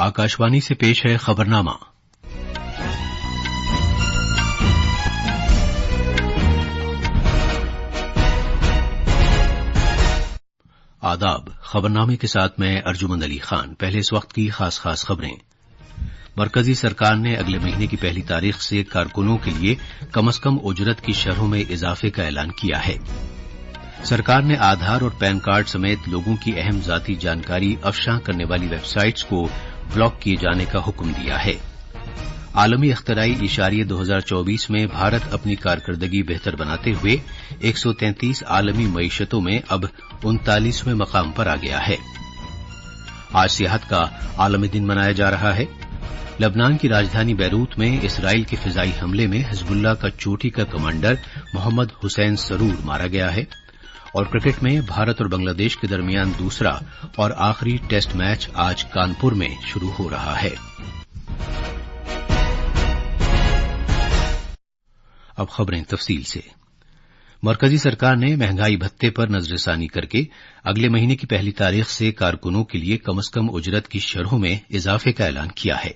आकाशवाणी से पेश है खबरनामा। आदाब। खबरनामे के साथ मैं अर्जुमंद अली खान। पहले इस वक्त की खास खबरें। मरकजी सरकार ने अगले महीने की पहली तारीख से कारकुनों के लिए कम से कम उजरत की शरहों में इजाफे का ऐलान किया है। सरकार ने आधार और पैन कार्ड समेत लोगों की अहम जाती जानकारी अफशां करने वाली वेबसाइट्स को ब्लॉक किए जाने का हुक्म दिया है। आलमी इख्तराई इशारिये 2024 में भारत अपनी कारकर्दगी बेहतर बनाते हुए 133 आलमी मईशतों में अब 39वें मकाम पर आ गया है। आज सेहत का आलमी दिन मनाया जा रहा है। लबनान की राजधानी बैरूत में इसराइल के फिजाई हमले में हिजबुल्लाह का चोटी का कमांडर मोहम्मद हुसैन सरूर मारा गया है। और क्रिकेट में भारत और बांग्लादेश के दरमियान दूसरा और आखिरी टेस्ट मैच आज कानपुर में शुरू हो रहा है। अब खबरें तफसील से। मरकजी सरकार ने महंगाई भत्ते पर नजरसानी करके अगले महीने की पहली तारीख से कारकुनों के लिए कम से कम उजरत की शरहों में इजाफे का ऐलान किया है।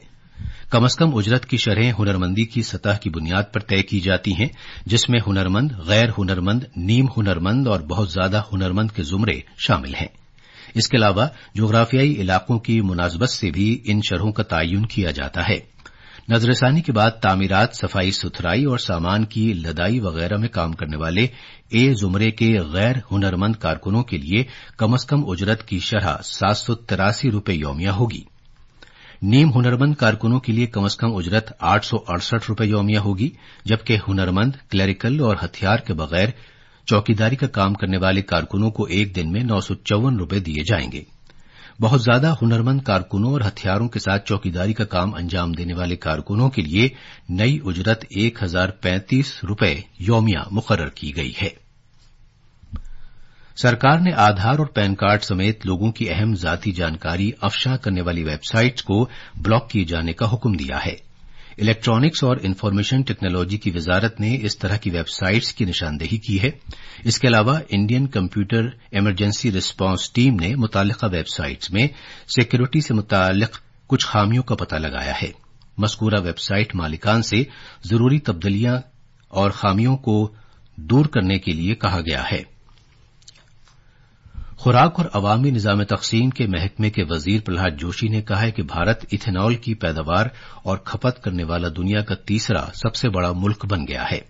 कम से कम उजरत की शरहें हुनरमंदी की सतह की बुनियाद पर तय की जाती हैं, जिसमें हुनरमंद, गैर हुनरमंद, नीम हुनरमंद और बहुत ज्यादा हुनरमंद के जुमरे शामिल हैं। इसके अलावा जोग्राफियाई इलाकों की मुनासबत से भी इन शरहों का तयन किया जाता है। नजरसानी के बाद तामीरात, सफाई सुथराई और सामान की लदाई वगैरह में काम करने वाले ए जुमरे के गैर हुनरमंद कारकुनों के लिए कम से कम उजरत की शरह 783 रुपये यौमिया होगी। नीम हुनरमंद कारकुनों के लिए कम से कम उजरत 868 रुपये यौमिया होगी, जबकि हुनरमंद, क्लेरिकल और हथियार के बगैर चौकीदारी का काम करने वाले कारकुनों को एक दिन में 954 रुपये दिए जाएंगे। बहुत ज्यादा हुनरमंद कारकुनों और हथियारों के साथ चौकीदारी का काम अंजाम देने वाले कारकुनों के लिए नई उजरत 1035 रुपये यौमिया मुकर्रर की गई है। सरकार ने आधार और पैन कार्ड समेत लोगों की अहम जाती जानकारी अफशां करने वाली वेबसाइट्स को ब्लॉक किए जाने का हुक्म दिया है। इलेक्ट्रॉनिक्स और इन्फॉर्मेशन टेक्नोलॉजी की वजारत ने इस तरह की वेबसाइट्स की निशानदेही की है। इसके अलावा Indian computer emergency response team ने मुताल्लिका वेबसाइट्स में सिक्योरिटी से मुताल्लिक कुछ खामियों का पता लगाया है। मज़कूरा वेबसाइट मालिकान से जरूरी तब्दीलियां और खामियों को दूर करने के लिए कहा गया है। खुराक और अवामी निजाम तकसीम के महकमे के वजीर प्रहलाद जोशी ने कहा है कि भारत इथेनॉल की पैदावार और खपत करने वाला दुनिया का तीसरा सबसे बड़ा मुल्क बन गया है।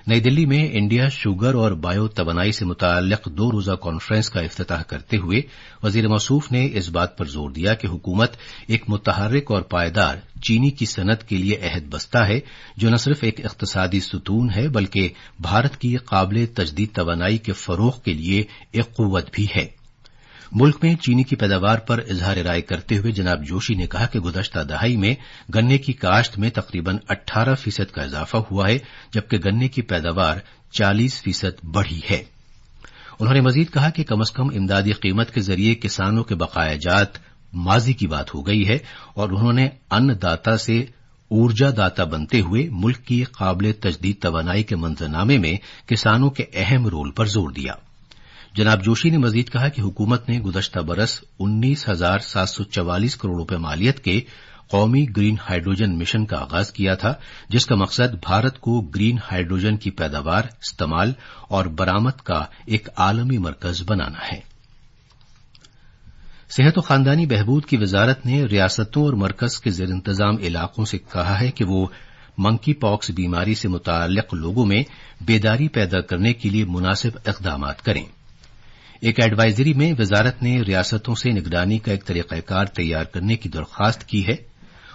नई दिल्ली में इंडिया शुगर और बायो तवानाई से मुताल्लिक 2 रोजा कॉन्फ्रेंस का इफ्तिताह करते हुए वजीर मौसूफ ने इस बात पर जोर दिया कि हुकूमत एक मुतहर्रिक और पायदार चीनी की सनत के लिए अहद बस्ता है, जो न सिर्फ एक इक्तिसादी सुतून है बल्कि भारत की काबिल तजदीद तवानाई के फरोग के लिए एक कुव्वत भी है। मुल्क में चीनी की पैदावार पर इजहार राय करते हुए जनाब जोशी ने कहा कि गुज़श्ता दहाई में गन्ने की काश्त में तकरीबन 18% का इजाफा हुआ है, जबकि गन्ने की पैदावार 40% बढ़ी है। उन्होंने मजीद कहा कि कम से कम इमदादी कीमत के जरिए किसानों के बकायाजात माजी की बात हो गई है और उन्होंने अन्नदाता से ऊर्जा दाता बनते हुए मुल्क की काबिल तजदीद तवानाई के मंजरनामे में किसानों के अहम रोल पर जोर दिया। जनाब जोशी ने मजीद कहा कि हुकूमत ने गुज़श्ता बरस 19,744 करोड़ रुपए मालियत के कौमी ग्रीन हाइड्रोजन मिशन का आगाज किया था, जिसका मकसद भारत को ग्रीन हाइड्रोजन की पैदावार, इस्तेमाल और बरामद का एक आलमी मरकज बनाना है। सेहत और खानदानी बहबूद की वजारत ने रियासतों और मरकज के जेर इंतजाम इलाकों से कहा है कि वो मंकी पॉक्स बीमारी से मुताल्लिक लोगों में बेदारी पैदा करने के लिए मुनासिब इक़दामात करें। एक एडवाइजरी में वजारत ने रियासतों से निगरानी का एक तरीकाकार तैयार करने की दरख्वास्त की है।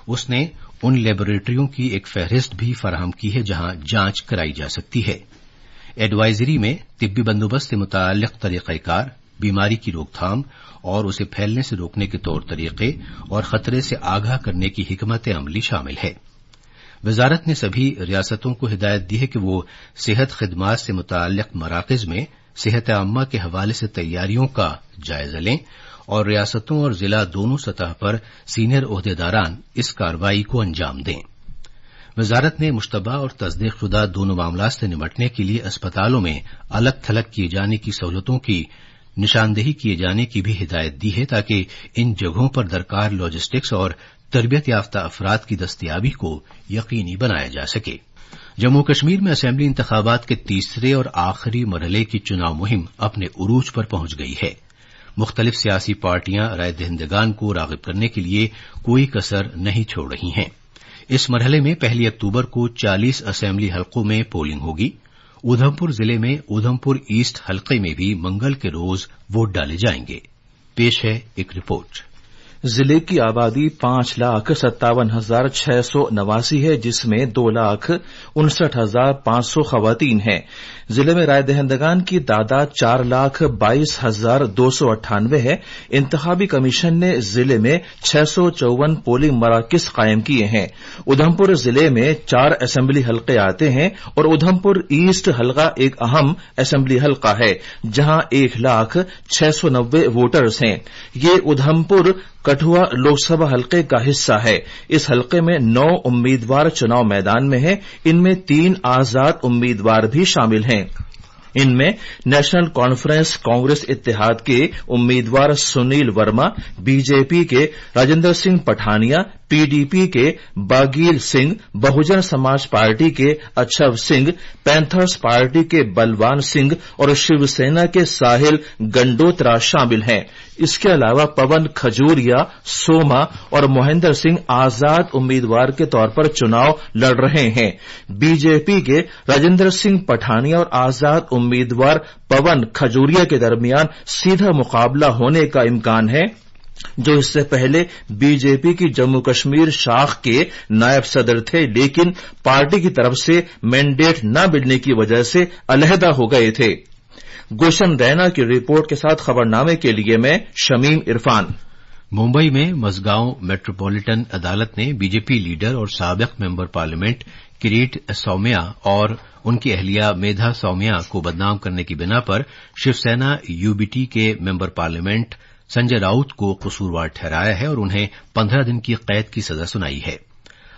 उसने उन लेबोरेटरियों की एक फहरिस्त भी फराहम की है जहां जांच कराई जा सकती है। एडवाइजरी में तिब्बी बंदोबस्त से मुताल्लिक तरीकाकार, बीमारी की रोकथाम और उसे फैलने से रोकने के तौर तरीके और खतरे से आगाह करने की हिकमत अमली शामिल है। वजारत ने सभी रियासतों को हिदायत दी है कि वो सेहत खिदमात से मुताल्लिक मराकज में सेहत आम्मा के हवाले से तैयारियों का जायजा लें और रियासतों और जिला दोनों सतह पर सीनियर ओहदेदारान इस कार्रवाई को अंजाम दें। वजारत ने मुश्तबा और तस्दीक शुदा दोनों मामलात से निपटने के लिए अस्पतालों में अलग थलग किए जाने की सहूलतों की निशानदेही किए जाने की भी हिदायत दी है ताकि इन जगहों पर दरकार लॉजिस्टिक्स और तरबियत याफ्ता अफराद की दस्तयाबी को यकीनी बनाया जा सके। जम्मू कश्मीर में असेंबली इंतखाबात के तीसरे और आखिरी मरहले की चुनाव मुहिम अपने उरूज पर पहुंच गई है। मुख्तलिफ सियासी पार्टियां राय दहिंदगान को राग़िब करने के लिए कोई कसर नहीं छोड़ रही हैं। इस मरहले में 1 अक्टूबर को 40 असेंबली हलकों में पोलिंग होगी। उधमपुर जिले में उधमपुर ईस्ट हलके में भी मंगल के रोज वोट डाले जाएंगे। पेश है एक रिपोर्ट। जिले की आबादी 5,57,689 है, जिसमें 2,59,500 खवातीन हैं। जिले में राय दहिंदगान की तादाद 4,22,298 है। इंतखाबी कमीशन ने जिले में 654 पोलिंग मराकज कायम किए हैं। उधमपुर जिले में 4 असेंबली हलके आते हैं और उधमपुर ईस्ट हलका एक अहम असेंबली हलका है, जहां 1,06,90 वोटर्स हैं। ये उधमपुर कठुआ लोकसभा हलके का हिस्सा है। इस हलके में 9 उम्मीदवार चुनाव मैदान में हैं। इनमें 3 आजाद उम्मीदवार भी शामिल हैं। इनमें नेशनल कॉन्फ्रेंस कांग्रेस इत्तेहाद के उम्मीदवार सुनील वर्मा, बीजेपी के राजेंद्र सिंह पठानिया, पीडीपी के बागील सिंह, बहुजन समाज पार्टी के अच्छव सिंह, पैंथर्स पार्टी के बलवान सिंह और शिवसेना के साहिल गंडोत्रा शामिल हैं। इसके अलावा पवन खजूरिया, सोमा और मोहिंदर सिंह आजाद उम्मीदवार के तौर पर चुनाव लड़ रहे हैं। बीजेपी के राजेंद्र सिंह पठानिया और आजाद उम्मीदवार पवन खजूरिया के दरमियान सीधा मुकाबला होने का इम्कान है, जो इससे पहले बीजेपी की जम्मू कश्मीर शाख के नायब सदर थे, लेकिन पार्टी की तरफ से मैंडेट न मिलने की वजह से अलहदा हो गए थे। गुलशन रैना की रिपोर्ट के साथ खबरनामे के लिए मैं शमीम इरफान। मुंबई में मजगांव मेट्रोपॉलिटन अदालत ने बीजेपी लीडर और साबिक मेंबर पार्लियामेंट किरीट सौम्या और उनकी अहलिया मेधा सौम्या को बदनाम करने की बिना पर शिवसेना यूबीटी के मेंबर पार्लियामेंट संजय राउत को कसूरवार ठहराया है और उन्हें 15 दिन की कैद की सजा सुनाई है।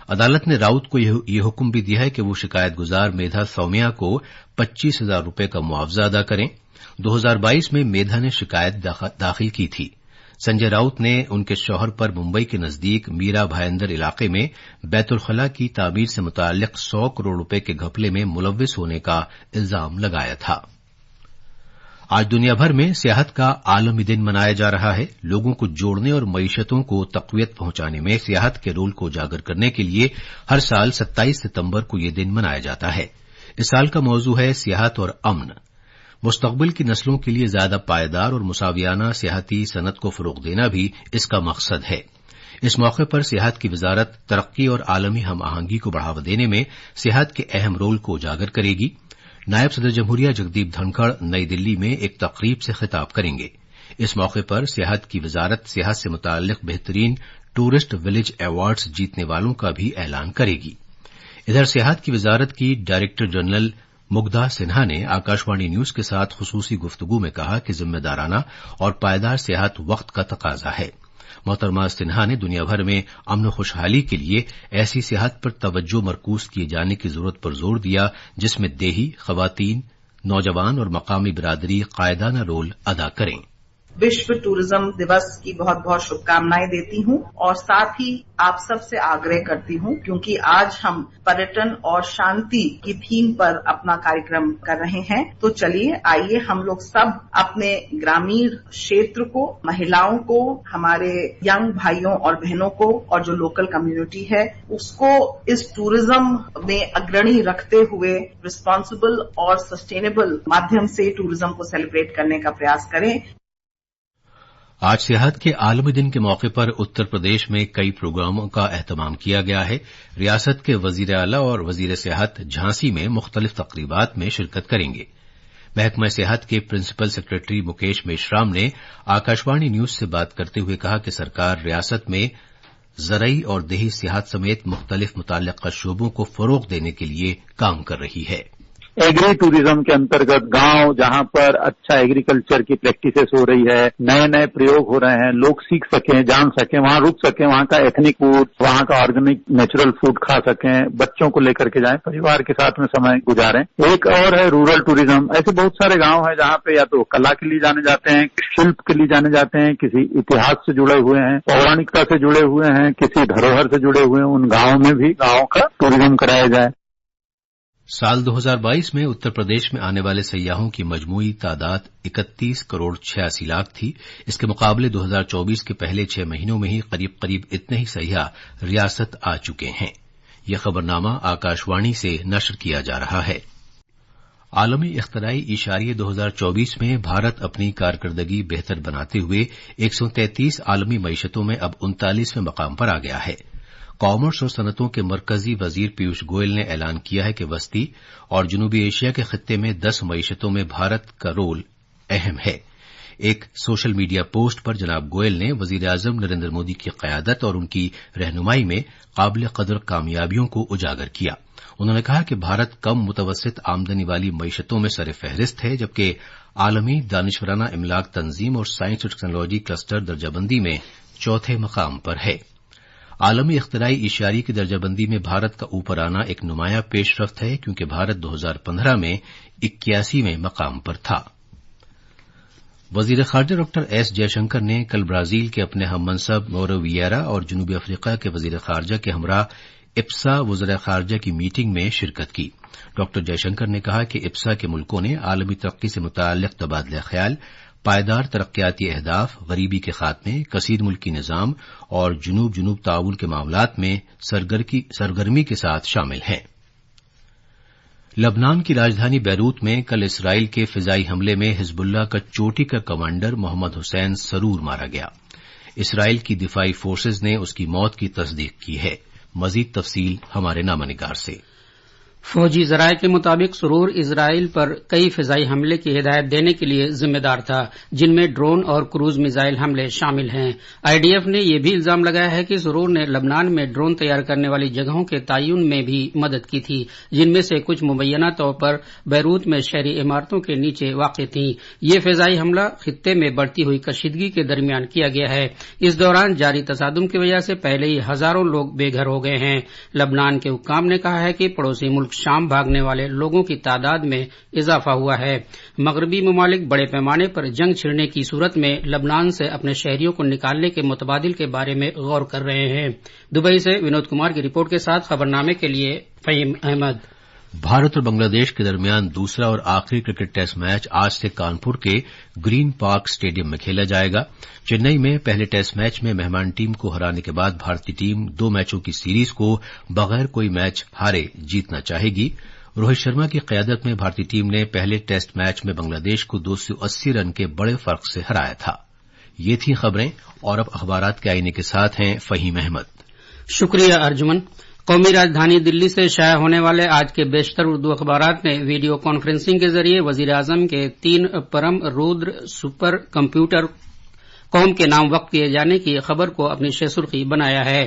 अदालत ने राउत को यह हुक्म भी दिया है कि वो शिकायत गुजार मेधा सौम्या को 25,000 रुपये का मुआवजा अदा करें। 2022 में मेधा ने शिकायत दाखिल की थी। संजय राउत ने उनके शौहर पर मुंबई के नजदीक मीरा भायंदर इलाके में बैतुलखला की तामीर से मुताल्लिक 100 करोड़ रुपये के घपले में मुलव्विस होने का इल्जाम लगाया था। आज दुनिया भर में सेहत का आलमी दिन मनाया जा रहा है। लोगों को जोड़ने और मईशतों को तक़वियत पहुंचाने में सेहत के रोल को उजागर करने के लिए हर साल 27 सितंबर को यह दिन मनाया जाता है। इस साल का मौजू है सेहत और अमन। मुस्तकबिल की नस्लों के लिए ज्यादा पायदार और मुसावियाना सेहती सनत को फरोग देना भी इसका मकसद है। इस मौके पर सेहत की वजारत तरक्की और आलमी हम आहंगी को बढ़ावा देने में सेहत के अहम रोल को उजागर करेगी। नायब सदर जमहूरिया जगदीप धनखड़ नई दिल्ली में एक तकरीब से खिताब करेंगे। इस मौके पर सेहत की वजारत सेहत से मुताल्लिक बेहतरीन टूरिस्ट विलेज अवार्ड्स जीतने वालों का भी ऐलान करेगी। इधर सेहत की वजारत की डायरेक्टर जनरल मुग्धा सिन्हा ने आकाशवाणी न्यूज के साथ खुसूसी गुफ्तगू में कहा कि जिम्मेदाराना और पायदार सेहत वक्त का तकाजा है। मोहतरमा सिन्हा ने दुनिया भर में अमन खुशहाली के लिए ऐसी सेहत पर तवज्जो मरकूज किए जाने की जरूरत पर जोर दिया जिसमें देही, खवातीन, नौजवान और मकामी बिरादरी कायदाना रोल अदा करें। विश्व टूरिज्म दिवस की बहुत बहुत शुभकामनाएं देती हूं और साथ ही आप सबसे आग्रह करती हूं, क्योंकि आज हम पर्यटन और शांति की थीम पर अपना कार्यक्रम कर रहे हैं, तो चलिए आइए हम लोग सब अपने ग्रामीण क्षेत्र को, महिलाओं को, हमारे यंग भाइयों और बहनों को और जो लोकल कम्युनिटी है उसको इस टूरिज्म में अग्रणी रखते हुए रिस्पांसिबल और सस्टेनेबल माध्यम से टूरिज्म को सेलिब्रेट करने का प्रयास करें। आज सेहत के आलमी दिन के मौके पर उत्तर प्रदेश में कई प्रोग्रामों का एहतमाम किया गया है। रियासत के वजीर आला और वजीर सेहत झांसी में मुख्तलिफ तकरीबात में शिरकत करेंगे। महकमा सेहत के प्रिंसिपल सेक्रेटरी मुकेश मेश्राम ने आकाशवाणी न्यूज से बात करते हुए कहा कि सरकार रियासत में ज़रई और देही सेहत समेत मुख्तलिफ मुताल्लिक़ा शोबों को फरोग देने के लिए काम कर रही है। एग्री टूरिज्म के अंतर्गत गांव जहां पर अच्छा एग्रीकल्चर की प्रैक्टिसेस हो रही है, नए नए प्रयोग हो रहे हैं, लोग सीख सकें, जान सकें, वहां रुक सकें, वहां का एथनिक फूड, वहां का ऑर्गेनिक नेचुरल फूड खा सकें, बच्चों को लेकर के जाएं, परिवार के साथ में समय गुजारें। एक और है रूरल टूरिज्म। ऐसे बहुत सारे गांव हैं जहां पे या तो कला के लिए जाने जाते हैं, शिल्प के लिए जाने जाते हैं, किसी इतिहास से जुड़े हुए हैं, पौराणिकता से जुड़े हुए हैं, किसी धरोहर से जुड़े हुए हैं, उन गांवों में भी गांवों का टूरिज्म कराया जाए। साल 2022 में उत्तर प्रदेश में आने वाले सैयाहों की मजमूई तादाद 31 करोड़ 86 लाख थी। इसके मुकाबले 2024 के पहले 6 महीनों में ही करीब करीब इतने ही सैयाह रियासत आ चुके हैं। यह खबरनामा आकाशवाणी से नश्र किया जा रहा है। आलमी इख्तराई इशारिये 2024 में भारत अपनी कारकर्दगी बेहतर बनाते हुए 133 आलमी मईशतों में अब 39वें मकाम पर आ गया है। कॉमर्स और सनतों के मरकजी वजीर पीयूष गोयल ने ऐलान किया है कि वस्ती और जनूबी एशिया के खित्ते में 10 मईशतों में भारत का रोल अहम है। एक सोशल मीडिया पोस्ट पर जनाब गोयल ने वजीर आजम नरेंद्र मोदी की कयादत और उनकी रहनुमाई में काबिल कदर कामयाबियों को उजागर किया। उन्होंने कहा कि भारत कम मुतवस्सित आमदनी वाली मईशतों में सर फहरिस्त है, जबकि आलमी दानिशवराना इमलाक तंजीम और साइंस और टेक्नोलॉजी क्लस्टर दर्जाबंदी में चौथे मकाम पर है। आलमी इख्तराई इशारिये की दर्जाबंदी में भारत का ऊपर आना एक नुमायां पेशरफ्त है, क्योंकि भारत 2015 में 81वें मकाम पर था। वजीर खारजा डॉक्टर एस जयशंकर ने कल ब्राजील के अपने हम मनसब मोरो वियेरा और जनूबी अफ्रीका के वजीर खारजा के हमरा इप्सा वज़ीर खारजा की मीटिंग में शिरकत की। डॉक्टर जयशंकर ने कहा कि इप्सा के मुल्कों ने आलमी तरक्की से मुताल्लिक तबादला ख्याल, पायदार तरक्याती अहदाफ, गरीबी के खात्मे, कसीर मुल्की निजाम और जुनूब जुनूब ताउन के मामलात में सरगर्मी के साथ शामिल हैं। लबनान की राजधानी बैरूत में कल इसराइल के फिजाई हमले में हिजबुल्लाह का चोटी का कमांडर मोहम्मद हुसैन सरूर मारा गया। इसराइल की दिफाई फोर्सेज ने उसकी मौत की तस्दीक की है। मजीद तफसील हमारे नामानिगार से। फौजी जराये के मुताबिक सुरूर इजराइल पर कई फिजाई हमले की हिदायत देने के लिए जिम्मेदार था, जिनमें ड्रोन और क्रूज मिसाइल हमले शामिल हैं। आईडीएफ ने यह भी इल्जाम लगाया है कि सुरूर ने लबनान में ड्रोन तैयार करने वाली जगहों के तयन में भी मदद की थी, जिनमें से कुछ मुबैना तौर पर बैरूत में शहरी इमारतों के नीचे वाक़ थीं। ये फिजाई हमला खित्ते में बढ़ती हुई कशीदगी के दरमियान किया गया है। इस दौरान जारी तसादुम की वजह से पहले ही हजारों लोग बेघर हो गए हैं। लबनान के हुक्काम ने कहा है कि पड़ोसी मुल्क शाम भागने वाले लोगों की तादाद में इजाफा हुआ है। मगरबी ममालिक बड़े पैमाने पर जंग छिड़ने की सूरत में लबनान से अपने शहरियों को निकालने के मुतबादिल के बारे में गौर कर रहे हैं। दुबई से विनोद कुमार की रिपोर्ट के साथ खबरनामे के लिए फहीम अहमद। भारत और बांग्लादेश के दरमियान दूसरा और आखिरी क्रिकेट टेस्ट मैच आज से कानपुर के ग्रीन पार्क स्टेडियम में खेला जाएगा। चेन्नई में पहले टेस्ट मैच में मेहमान टीम को हराने के बाद भारतीय टीम 2 मैचों की सीरीज को बगैर कोई मैच हारे जीतना चाहेगी। रोहित शर्मा की क़यादत में भारतीय टीम ने पहले टेस्ट मैच में बांग्लादेश को 280 रन के बड़े फर्क से हराया था। ये थी खबरें, और अब अखबारात के आईने के साथ हैं फहीम अहमद। शुक्रिया अर्जुमन। कौमी राजधानी दिल्ली से शाया होने वाले आज के बेशतर उर्दू अखबारात ने वीडियो कॉन्फ्रेंसिंग के जरिए वजीर आजम के 3 परम रुद्र सुपर कंप्यूटर कौम के नाम वक्फ किए जाने की खबर को अपनी सुर्खी बनाया है।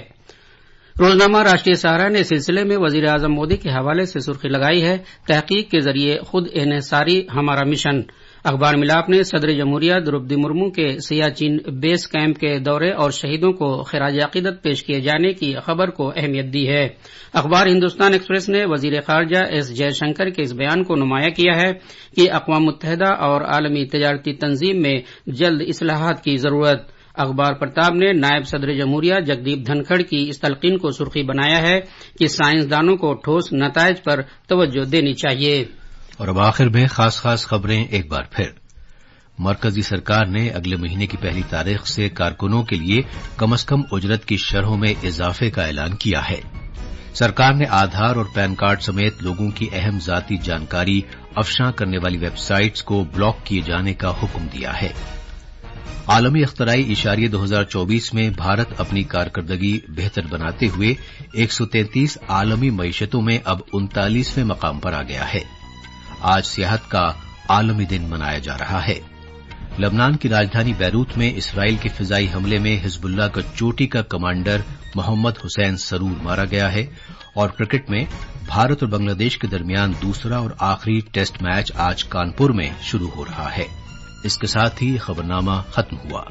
रोजनामा राष्ट्रीय सहारा ने सिलसिले में वजीर आजम मोदी के हवाले से सुर्खी लगाई है, तहकीक के जरिए खुद इन्हिसारी हमारा मिशन। अखबार मिलाप ने सदर जमहूरिया द्रौपदी मुर्मू के सियाचिन बेस कैंप के दौरे और शहीदों को खिराज अकीदत पेश किए जाने की खबर को अहमियत दी है। अखबार हिंदुस्तान एक्सप्रेस ने वजीर खारजा एस जयशंकर के इस बयान को नुमाया किया है कि अक़वाम मुत्तहिदा और आलमी तजारती तंजीम में जल्द इस्लाहात की जरूरत। अखबार प्रताप ने नायब सदर जमहूरिया जगदीप धनखड़ की इस तलकीन को सुर्खी बनाया है कि साइंसदानों को ठोस नताइज पर तवज्जो देनी चाहिए। और अब आखिर में खास खबरें एक बार फिर। मरकजी सरकार ने अगले महीने की 1 तारीख से कारकुनों के लिए कम से कम उजरत की शरहों में इजाफे का ऐलान किया है। सरकार ने आधार और पैन कार्ड समेत लोगों की अहम जाती जानकारी अफशा करने वाली वेबसाइट्स को ब्लॉक किए जाने का हुक्म दिया है। आलमी इख्तराई इशारिये 2024 में भारत अपनी कारकर्दगी बेहतर बनाते हुए 133 आलमी मईशतों में अब 39वें मकाम पर आ गया है। आज सियाहत का आलमी दिन मनाया जा रहा है। लबनान की राजधानी बैरूत में इसराइल के फिजाई हमले में हिजबुल्लाह का चोटी का कमांडर मोहम्मद हुसैन सरूर मारा गया है, और क्रिकेट में भारत और बांग्लादेश के दरमियान दूसरा और आखिरी टेस्ट मैच आज कानपुर में शुरू हो रहा है। इसके साथ ही खबरनामा खत्म हुआ।